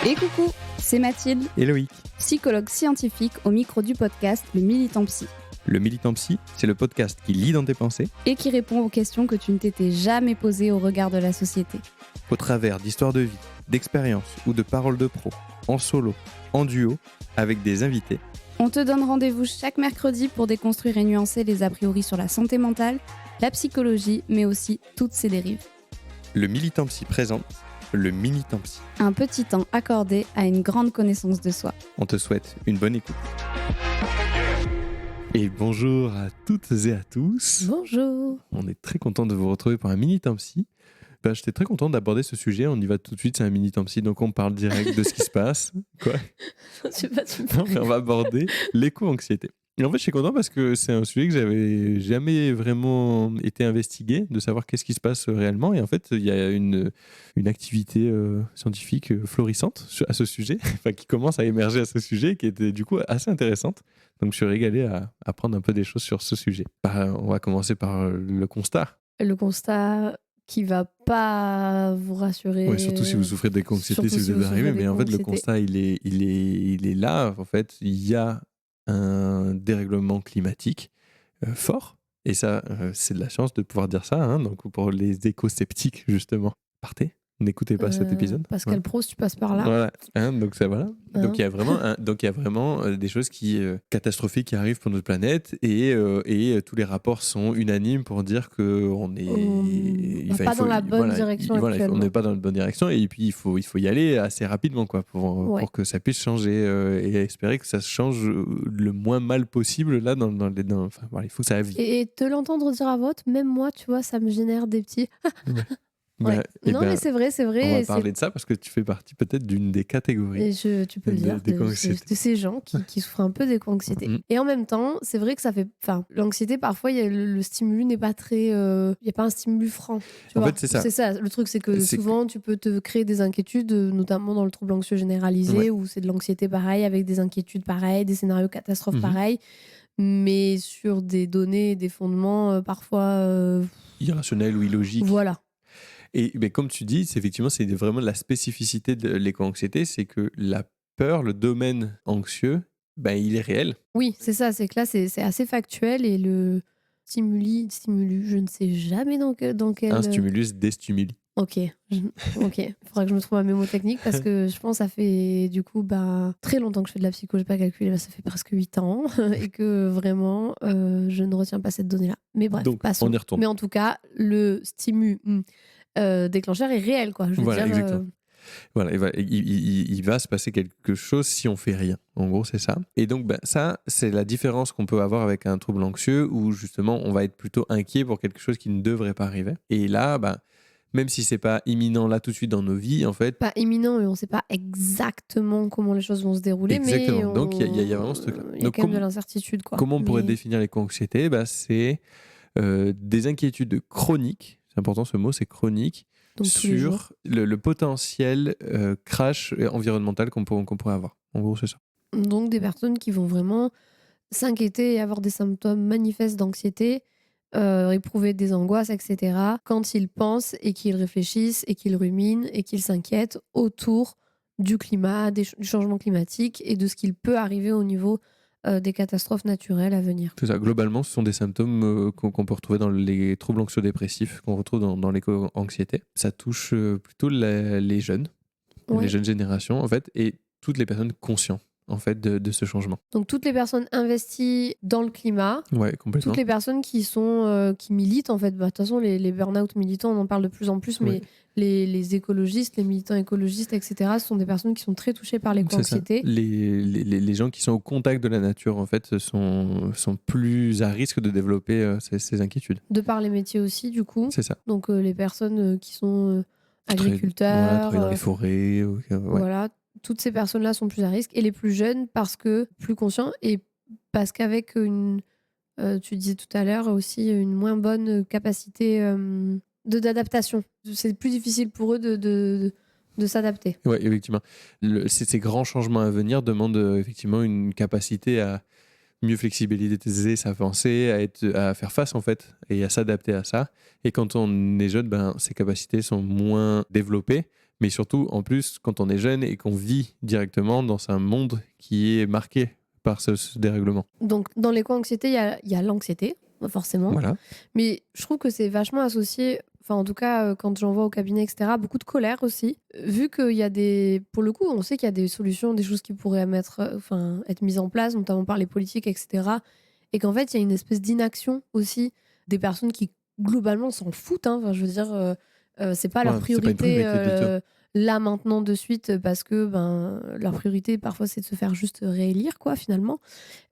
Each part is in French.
Et coucou, c'est Mathilde, et Loïc. psychologue scientifique au micro du podcast Le Militant Psy, Le Militant Psy, c'est le podcast qui lit dans tes pensées et qui répond aux questions que tu ne t'étais jamais posées au regard de la société. au travers d'histoires de vie, d'expériences ou de paroles de pros, en solo, en duo, avec des invités. On te donne rendez-vous chaque mercredi pour déconstruire et nuancer les a priori sur la santé mentale, la psychologie, mais aussi toutes ses dérives. Le Militant Psy présente le Militant Psy. Un petit temps accordé à une grande connaissance de soi. On te souhaite une bonne écoute. Et bonjour à toutes et à tous. Bonjour. On est très content de vous retrouver pour un Militant Psy. J'étais très content d'aborder ce sujet. On y va tout de suite, c'est un Militant Psy, donc on parle direct de ce qui se passe. Quoi ? Je sais pas, tu Non, mais on va aborder l'éco-anxiété. Et en fait, je suis content parce que c'est un sujet que j'avais jamais vraiment été investigué, de savoir qu'est-ce qui se passe réellement. Et en fait, il y a une activité scientifique florissante à ce sujet, enfin, qui commence à émerger à ce sujet, qui était du coup assez intéressante. Donc, je suis régalé à apprendre un peu des choses sur ce sujet. On va commencer par le constat. Le constat qui va pas vous rassurer. Ouais, surtout si vous souffrez d'éco-anxiété, si vous êtes arrivé. Mais en fait, le constat, il est là. En fait, il y a un dérèglement climatique fort. Et ça, c'est de la chance de pouvoir dire ça. Hein. Donc, pour les éco-sceptiques, justement, partez. N'écoutez pas cet épisode. Pascal Proust, tu passes par là. Voilà. Hein, donc, ça, voilà. Hein. Donc, il y a vraiment des choses catastrophiques qui arrivent pour notre planète. Et tous les rapports sont unanimes pour dire qu'on est... On n'est pas dans la bonne direction actuellement. On n'est pas dans la bonne direction. Et puis, il faut y aller assez rapidement quoi, pour que ça puisse changer. Et espérer que ça se change le moins mal possible. Là, enfin, voilà, il faut que ça aille vite. Et te l'entendre dire à vote, même moi, tu vois, ça me génère des petits... Ouais. Mais c'est vrai. On va parler de ça parce que tu fais partie peut-être d'une des catégories. Et tu peux le dire, de ces gens qui souffrent un peu d'éco-anxiété. Et en même temps, c'est vrai que ça fait... Enfin, l'anxiété, parfois, le stimulus n'est pas très... Il n'y a pas un stimulus franc. Tu vois. Fait, c'est ça. C'est ça. Le truc, c'est que souvent, tu peux te créer des inquiétudes, notamment dans le trouble anxieux généralisé, où c'est de l'anxiété pareil, avec des inquiétudes pareilles, des scénarios catastrophes pareils, mais sur des données, des fondements parfois... irrationnels ou illogiques. Voilà. Et comme tu dis, c'est vraiment la spécificité de l'éco-anxiété, c'est que la peur, le domaine anxieux, il est réel. Oui, c'est ça, c'est que là, c'est assez factuel et le stimulus, je ne sais jamais dans quel... Un stimulus, des stimuli. Ok. Il faudra que je me trouve un mémotechnique parce que je pense que ça fait du coup très longtemps que je fais de la psycho, je n'ai pas calculé, ça fait presque 8 ans et que vraiment, je ne retiens pas cette donnée-là. Mais bref, donc, passons. On y retourne. Mais en tout cas, le stimulus déclencheur est réel, quoi. Je veux dire, exactement. Voilà, il va se passer quelque chose si on fait rien. En gros, c'est ça. Et donc, ça, c'est la différence qu'on peut avoir avec un trouble anxieux où justement, on va être plutôt inquiet pour quelque chose qui ne devrait pas arriver. Et là, même si c'est pas imminent là tout de suite dans nos vies, en fait. Pas imminent, et on sait pas exactement comment les choses vont se dérouler. Exactement. Mais donc, il y a vraiment ce truc-là. Il y a quand même de l'incertitude, quoi. Comment on pourrait définir l'éco-anxiété ? C'est des inquiétudes chroniques. C'est important ce mot, c'est chronique. Donc, sur le potentiel crash environnemental qu'on pourrait avoir. En gros, c'est ça. Donc, des personnes qui vont vraiment s'inquiéter et avoir des symptômes manifestes d'anxiété, éprouver des angoisses, etc. quand ils pensent et qu'ils réfléchissent et qu'ils ruminent et qu'ils s'inquiètent autour du climat, du changement climatique et de ce qu'il peut arriver au niveau des catastrophes naturelles à venir. C'est ça. Globalement, ce sont des symptômes qu'on peut retrouver dans les troubles anxio-dépressifs, qu'on retrouve dans l'éco-anxiété. Ça touche plutôt les jeunes, les jeunes générations, en fait, et toutes les personnes conscientes, en fait, de ce changement. Donc, toutes les personnes investies dans le climat, complètement. toutes les personnes qui militent, en fait. De toute façon, les burn-out militants, on en parle de plus en plus, mais les écologistes, les militants écologistes, etc., ce sont des personnes qui sont très touchées par l'éco-anxiété. Les gens qui sont au contact de la nature, en fait, sont plus à risque de développer ces inquiétudes. De par les métiers aussi, du coup. C'est ça. Donc, les personnes qui sont agriculteurs... travaillent dans les forêts. Voilà, toutes ces personnes-là sont plus à risque. Et les plus jeunes, parce que plus conscients, et parce qu'avec tu disais tout à l'heure aussi, une moins bonne capacité d'adaptation. C'est plus difficile pour eux de s'adapter. Oui, effectivement. Ces grands changements à venir demandent effectivement une capacité à mieux flexibiliser sa pensée, à faire face en fait, et à s'adapter à ça. Et quand on est jeune, ces capacités sont moins développées, mais surtout, en plus, quand on est jeune et qu'on vit directement dans un monde qui est marqué par ce dérèglement. Donc, dans l'éco-anxiété, il y a l'anxiété, forcément. Voilà. Mais je trouve que c'est vachement associé, enfin, en tout cas, quand j'en vois au cabinet, etc., beaucoup de colère aussi. Vu qu'il y a des. Pour le coup, on sait qu'il y a des solutions, des choses qui pourraient être mises en place, notamment par les politiques, etc. Et qu'en fait, il y a une espèce d'inaction aussi des personnes qui, globalement, s'en foutent, hein. Enfin, je veux dire, c'est pas leur Ouais, c'est pas une priorité priorité du tout. là, maintenant, de suite, parce que leur priorité, parfois, c'est de se faire juste réélire, quoi, finalement.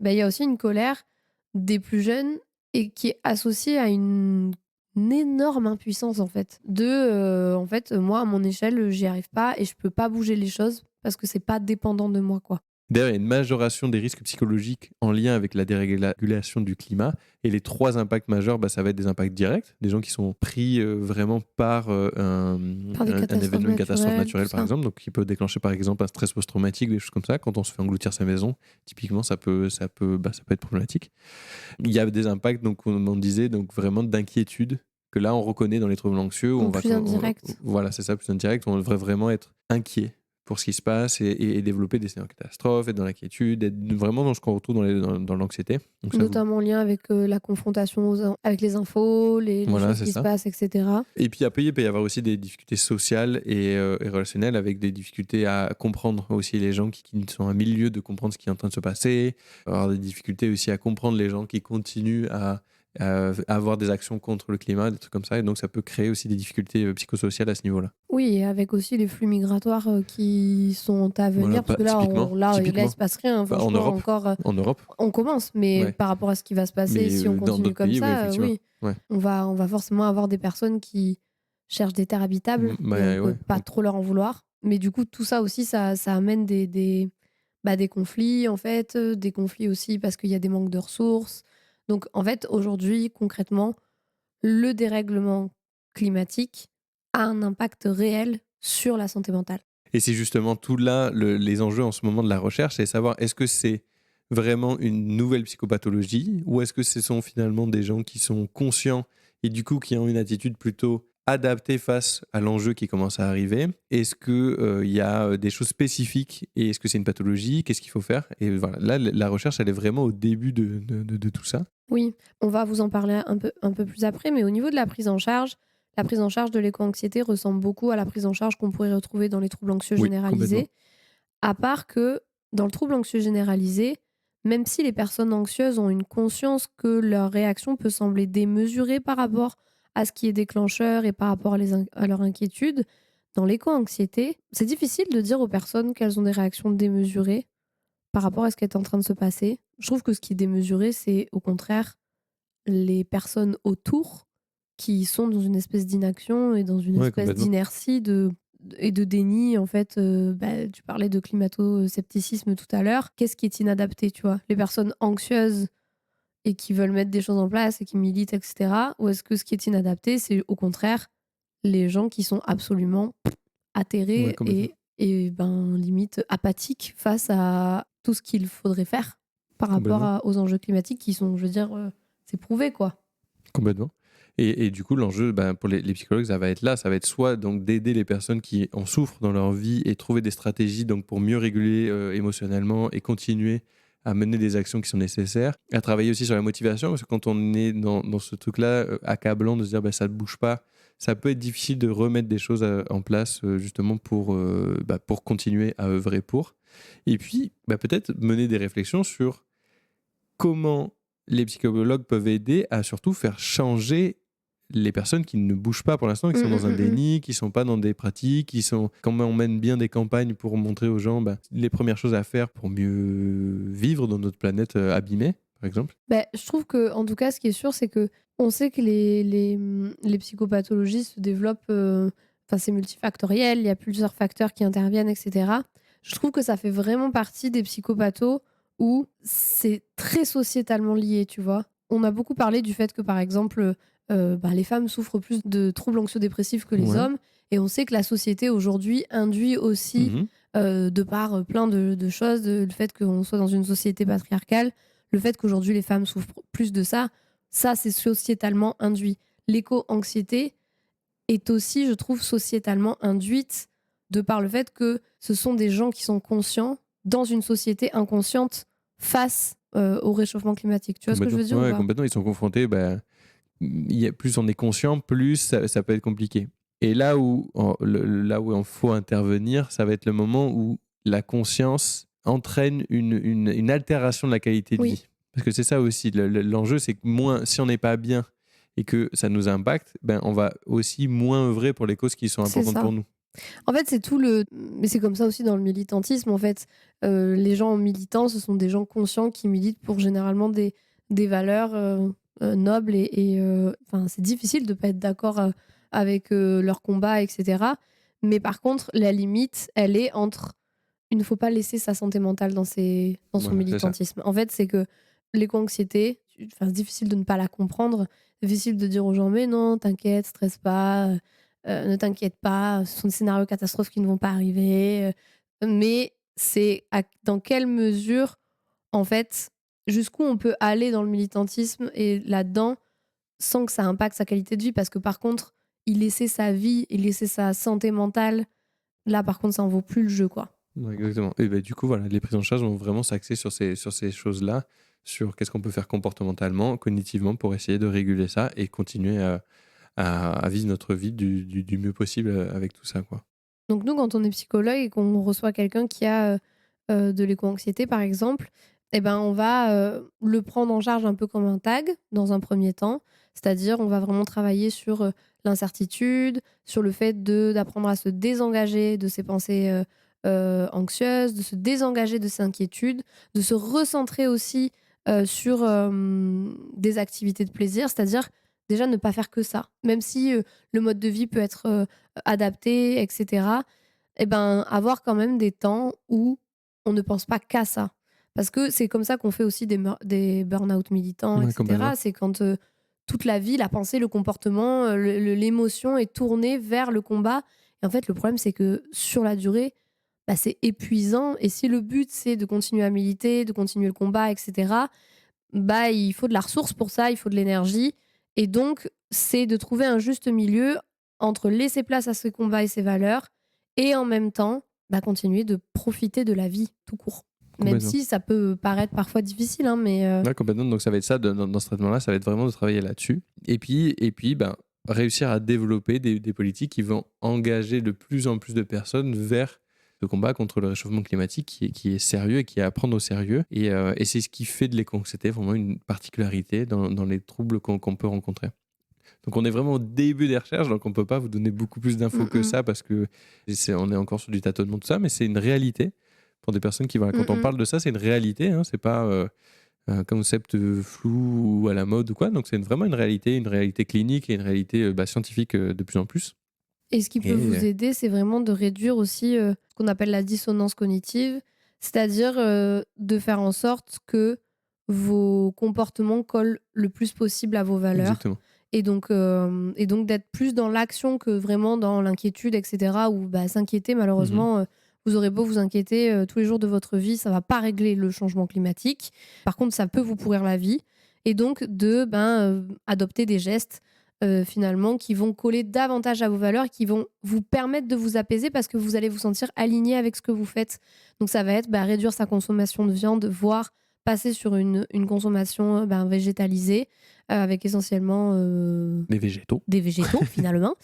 Ben, il y a aussi une colère des plus jeunes et qui est associée à une énorme impuissance, en fait. En fait, moi, à mon échelle, j'y arrive pas et je peux pas bouger les choses parce que c'est pas dépendant de moi, quoi. D'ailleurs, il y a une majoration des risques psychologiques en lien avec la dérégulation du climat. Et les 3 impacts majeurs, ça va être des impacts directs, des gens qui sont pris vraiment par Par des un catastrophes événement, une catastrophe naturelles, tout naturelle, par ça. exemple, donc qui peut déclencher par exemple un stress post-traumatique, des choses comme ça. Quand on se fait engloutir sa maison, typiquement, ça peut être problématique. Il y a des impacts, donc, comme on disait, donc vraiment d'inquiétude, que là, on reconnaît dans les troubles anxieux. Où En plus indirect. voilà, c'est ça, plus indirect. On devrait vraiment être inquiet pour ce qui se passe et développer des scénarios de catastrophe, être dans l'inquiétude, être vraiment dans ce qu'on retrouve dans l'anxiété. Donc ça, Notamment en lien avec la confrontation avec les infos, les voilà, choses c'est qui se ça. passent, etc. Et puis après, il peut y avoir aussi des difficultés sociales et relationnelles, avec des difficultés à comprendre aussi les gens qui sont à milieu de comprendre ce qui est en train de se passer, avoir des difficultés aussi à comprendre les gens qui continuent à avoir des actions contre le climat, des trucs comme ça. Et donc ça peut créer aussi des difficultés psychosociales à ce niveau-là. Oui, et avec aussi les flux migratoires qui sont à Voilà, venir, parce que typiquement, là, il typiquement. se passe rien, En franchement, Europe, encore. en Europe, On commence, mais ouais. par rapport à ce qui va se passer, Mais si on dans continue d'autres comme pays, oui, ça, effectivement. oui, Ouais. on va forcément avoir des personnes qui cherchent des terres habitables et on peut Ouais. pas trop leur en vouloir. Mais du coup, tout ça aussi, ça amène des conflits, en fait, des conflits aussi parce qu'il y a des manques de ressources. Donc, en fait, aujourd'hui, concrètement, le dérèglement climatique a un impact réel sur la santé mentale. Et c'est justement tout là les enjeux en ce moment de la recherche, c'est savoir est-ce que c'est vraiment une nouvelle psychopathologie ou est-ce que ce sont finalement des gens qui sont conscients et du coup qui ont une attitude plutôt adaptée face à l'enjeu qui commence à arriver. Est-ce qu'il y a des choses spécifiques et est-ce que c'est une pathologie? Qu'est-ce qu'il faut faire? Et voilà, là, la recherche, elle est vraiment au début de tout ça. Oui, on va vous en parler un peu plus après, mais au niveau de la prise en charge de l'éco-anxiété ressemble beaucoup à la prise en charge qu'on pourrait retrouver dans les troubles anxieux Oui, complètement. généralisés, à part que dans le trouble anxieux généralisé, même si les personnes anxieuses ont une conscience que leur réaction peut sembler démesurée par rapport à ce qui est déclencheur et par rapport à leur inquiétude, dans l'éco-anxiété, c'est difficile de dire aux personnes qu'elles ont des réactions démesurées par rapport à ce qui est en train de se passer. Je trouve que ce qui est démesuré, c'est au contraire les personnes autour qui sont dans une espèce d'inaction et dans une Ouais, espèce complètement. d'inertie et de déni. En fait, tu parlais de climato-scepticisme tout à l'heure. Qu'est-ce qui est inadapté, tu vois? Les personnes anxieuses et qui veulent mettre des choses en place et qui militent, etc. Ou est-ce que ce qui est inadapté, c'est au contraire les gens qui sont absolument Ouais, atterrés complètement. et limite apathiques face à tout ce qu'il faudrait faire par rapport Complètement. aux enjeux climatiques qui sont, je veux dire, c'est prouvé, quoi. Complètement. Et du coup, l'enjeu, pour les psychologues, ça va être là, ça va être soit donc d'aider les personnes qui en souffrent dans leur vie et trouver des stratégies donc pour mieux réguler émotionnellement et continuer à mener des actions qui sont nécessaires, à travailler aussi sur la motivation, parce que quand on est dans ce truc-là accablant de se dire ça ne bouge pas, ça peut être difficile de remettre des choses en place justement pour continuer à œuvrer pour. Et puis, peut-être mener des réflexions sur comment les psychologues peuvent aider à surtout faire changer les personnes qui ne bougent pas pour l'instant, qui Mmh, sont dans mmh, un mmh, mmh. déni, qui ne sont pas dans des pratiques, comment on mène bien des campagnes pour montrer aux gens les premières choses à faire pour mieux vivre dans notre planète abîmée, par exemple. Je trouve que, en tout cas, ce qui est sûr, c'est que on sait que les psychopathologies se développent, enfin, c'est multifactoriel, il y a plusieurs facteurs qui interviennent, et cetera. Je trouve que ça fait vraiment partie des psychopathos où c'est très sociétalement lié, tu vois? On a beaucoup parlé du fait que, par exemple, les femmes souffrent plus de troubles anxio-dépressifs que les Ouais. hommes et on sait que la société aujourd'hui induit aussi, Mhm. de par, plein de choses, le fait qu'on soit dans une société patriarcale, le fait qu'aujourd'hui les femmes souffrent plus de ça, ça c'est sociétalement induit. L'éco-anxiété est aussi, je trouve, sociétalement induite de par le fait que ce sont des gens qui sont conscients dans une société inconsciente face au réchauffement climatique. Tu vois ce que je veux dire ou Ouais, pas? complètement. Ils sont confrontés. Plus on est conscient, plus ça peut être compliqué. Et là où il faut intervenir, ça va être le moment où la conscience entraîne une altération de la qualité de Oui, vie. Parce que c'est ça aussi, l'enjeu, c'est que si on n'est pas bien et que ça nous impacte, on va aussi moins œuvrer pour les causes qui sont c'est importantes ça. pour nous. En fait, c'est tout le mais c'est comme ça aussi dans le militantisme, en fait. Les gens militants, ce sont des gens conscients qui militent pour généralement des valeurs, nobles enfin, c'est difficile de pas être d'accord, avec, leurs combats et cetera. Mais par contre, la limite, elle est entre il ne faut pas laisser sa santé mentale dans son Voilà, c'est ça. militantisme. En fait, c'est que l'éco-anxiété, enfin, c'est difficile de ne pas la comprendre. Difficile de dire aux gens: «Mais non, t'inquiète, stresse pas, ne t'inquiète pas, ce sont des scénarios catastrophes qui ne vont pas arriver», mais c'est dans quelle mesure, en fait, jusqu'où on peut aller dans le militantisme et là-dedans, sans que ça impacte sa qualité de vie. Parce que par contre, y laisser sa vie, y laisser sa santé mentale, là, par contre, ça en vaut plus le jeu, quoi. Ouais, exactement. Et du coup, voilà, les prises en charge vont vraiment s'axer sur ces choses-là, sur qu'est-ce qu'on peut faire comportementalement, cognitivement, pour essayer de réguler ça et continuer à vivre notre vie du mieux possible avec tout ça, quoi. Donc nous, quand on est psychologue et qu'on reçoit quelqu'un qui a, de l'éco-anxiété, par exemple, et ben, on va, le prendre en charge un peu comme un tag, dans un premier temps. C'est-à-dire, on va vraiment travailler sur, l'incertitude, sur le fait d'apprendre à se désengager de ses pensées, anxieuses, de se désengager de ses inquiétudes, de se recentrer aussi, sur, des activités de plaisir. C'est-à-dire, déjà ne pas faire que ça. Même si, le mode de vie peut être, adapté et cetera, et ben, avoir quand même des temps où on ne pense pas qu'à ça. Parce que c'est comme ça qu'on fait aussi des burn-out militants et Ouais, complètement. cetera. C'est quand, toute la vie, la pensée, le comportement, l'émotion est tournée vers le combat et en fait, le problème, c'est que sur la durée, bah, c'est épuisant et si le but, c'est de continuer à militer, de continuer le combat et cetera, bah, il faut de la ressource pour ça, il faut de l'énergie et donc c'est de trouver un juste milieu entre laisser place à ses combats et ses valeurs et en même temps, bah, continuer de profiter de la vie tout court. Même Complètement. si ça peut paraître parfois difficile, hein, mais Ouais, complètement. Donc ça va être ça, dans ce traitement-là, ça va être vraiment de travailler là-dessus. Et puis, réussir à développer des politiques qui vont engager de plus en plus de personnes vers le combat contre le réchauffement climatique qui est sérieux et qui est à prendre au sérieux. Et c'est ce qui fait de l'éco-anxiété vraiment une particularité dans les troubles qu'on peut rencontrer. Donc on est vraiment au début des recherches, donc on ne peut pas vous donner beaucoup plus d'infos mmh que mh. ça parce que on est encore sur du tâtonnement, tout ça, mais c'est une réalité pour des personnes qui, voilà, Mmh quand on mh. parle de ça, c'est une réalité, hein, c'est pas un concept flou ou à la mode ou quoi. Donc c'est vraiment une réalité clinique et une réalité scientifique de plus en plus. Et ce qui peut Et vous aider, c'est vraiment de réduire aussi, ce qu'on appelle la dissonance cognitive, c'est-à-dire, de faire en sorte que vos comportements collent le plus possible à vos valeurs exactement. et donc d'être plus dans l'action que vraiment dans l'inquiétude et cetera où, bah, s'inquiéter Mhm. malheureusement, vous aurez beau vous inquiéter, tous les jours de votre vie, ça va pas régler le changement climatique. Par contre, ça peut vous pourrir la vie et donc adopter des gestes finalement, qui vont coller davantage à vos valeurs, qui vont vous permettre de vous apaiser parce que vous allez vous sentir aligné avec ce que vous faites. Donc ça va être réduire sa consommation de viande, voire passer sur une consommation végétalisée, avec essentiellement Les végétaux. des végétaux finalement.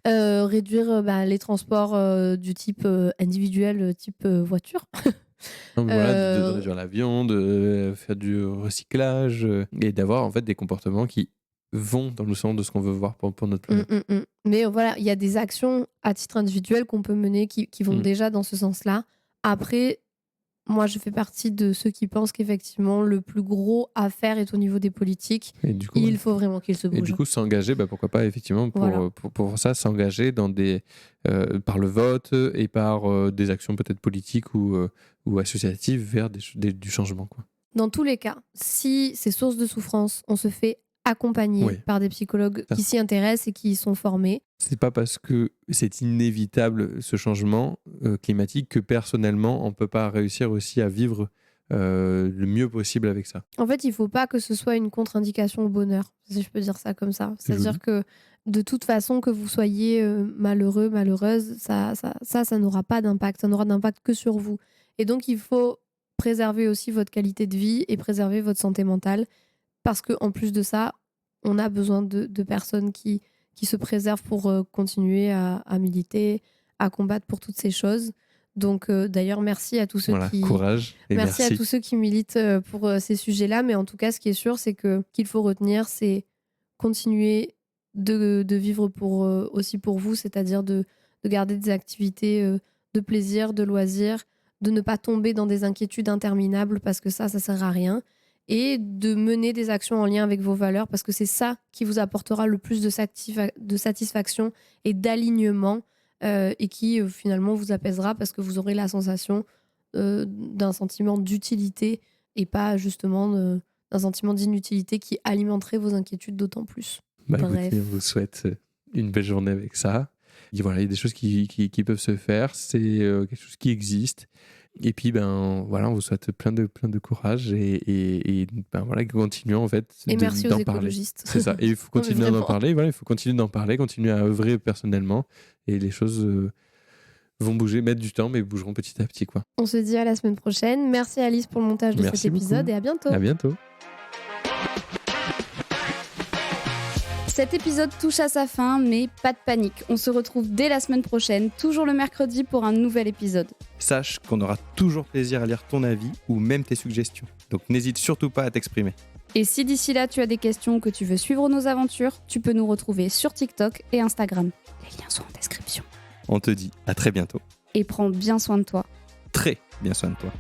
Réduire les transports du type individuel, type voiture. Non, mais voilà, de Euh, réduire la viande, faire du recyclage et d'avoir en fait des comportements qui vont dans le sens de ce qu'on veut voir pour notre planète. Mais voilà, il y a des actions à titre individuel qu'on peut mener qui vont Mhm. déjà dans ce sens-là. Après, moi, je fais partie de ceux qui pensent qu'effectivement, le plus gros à faire est au niveau des politiques. Et du coup, Il voilà. faut vraiment qu'ils se Et du bougent. coup, s'engager, pourquoi pas, effectivement, Voilà. pour ça, s'engager par le vote et par des actions peut-être politiques ou associatives vers du changement, quoi. Dans tous les cas, si c'est source de souffrance, on se fait accompagner Oui, par des psychologues ça. qui s'y intéressent et qui y sont formés. C'est pas parce que c'est inévitable ce changement climatique que personnellement, on peut pas réussir aussi à vivre le mieux possible avec ça. En fait, il ne faut pas que ce soit une contre-indication au bonheur, si je peux dire ça comme ça. C'est C'est-à-dire joli. que de toute façon, que vous soyez malheureux, malheureuse, ça n'aura pas d'impact. Ça n'aura d'impact que sur vous. Et donc, il faut préserver aussi votre qualité de vie et préserver votre santé mentale. Parce qu'en plus de ça, on a besoin de personnes qui se préservent pour continuer à militer, à combattre pour toutes ces choses. Donc, d'ailleurs, merci à tous ceux Voilà, courage et Merci à merci. tous ceux qui militent pour ces sujets-là, mais en tout cas, ce qui est sûr, c'est qu'il faut retenir, c'est continuer de vivre aussi pour vous, c'est-à-dire de garder des activités de plaisir, de loisirs, de ne pas tomber dans des inquiétudes interminables parce que ça sert à rien, et de mener des actions en lien avec vos valeurs parce que c'est ça qui vous apportera le plus de satisfaction et d'alignement et qui finalement vous apaisera parce que vous aurez la sensation d'un sentiment d'utilité et pas justement d'un sentiment d'inutilité qui alimenterait vos inquiétudes d'autant plus. Bah, Bref. écoutez, on vous souhaite une belle journée avec ça. Et voilà, il y a des choses qui peuvent se faire, c'est quelque chose qui existe. Et puis, ben voilà, on vous souhaite plein de courage et ben voilà, continuons en fait Et merci aux d'en parler. écologistes. C'est ça. Et il faut Non, mais continuer d'en vraiment. parler. Voilà, il faut continuer d'en parler, continuer à œuvrer personnellement. Et les choses vont bouger, mettre du temps, mais bougeront petit à petit, quoi. On se dit à la semaine prochaine. Merci Alice pour le montage de Merci cet épisode beaucoup. et à bientôt. À bientôt. Cet épisode touche à sa fin, mais pas de panique. On se retrouve dès la semaine prochaine, toujours le mercredi pour un nouvel épisode. Sache qu'on aura toujours plaisir à lire ton avis ou même tes suggestions. Donc n'hésite surtout pas à t'exprimer. Et si d'ici là tu as des questions ou que tu veux suivre nos aventures, tu peux nous retrouver sur TikTok et Instagram. Les liens sont en description. On te dit à très bientôt. Et prends bien soin de toi. Très bien soin de toi.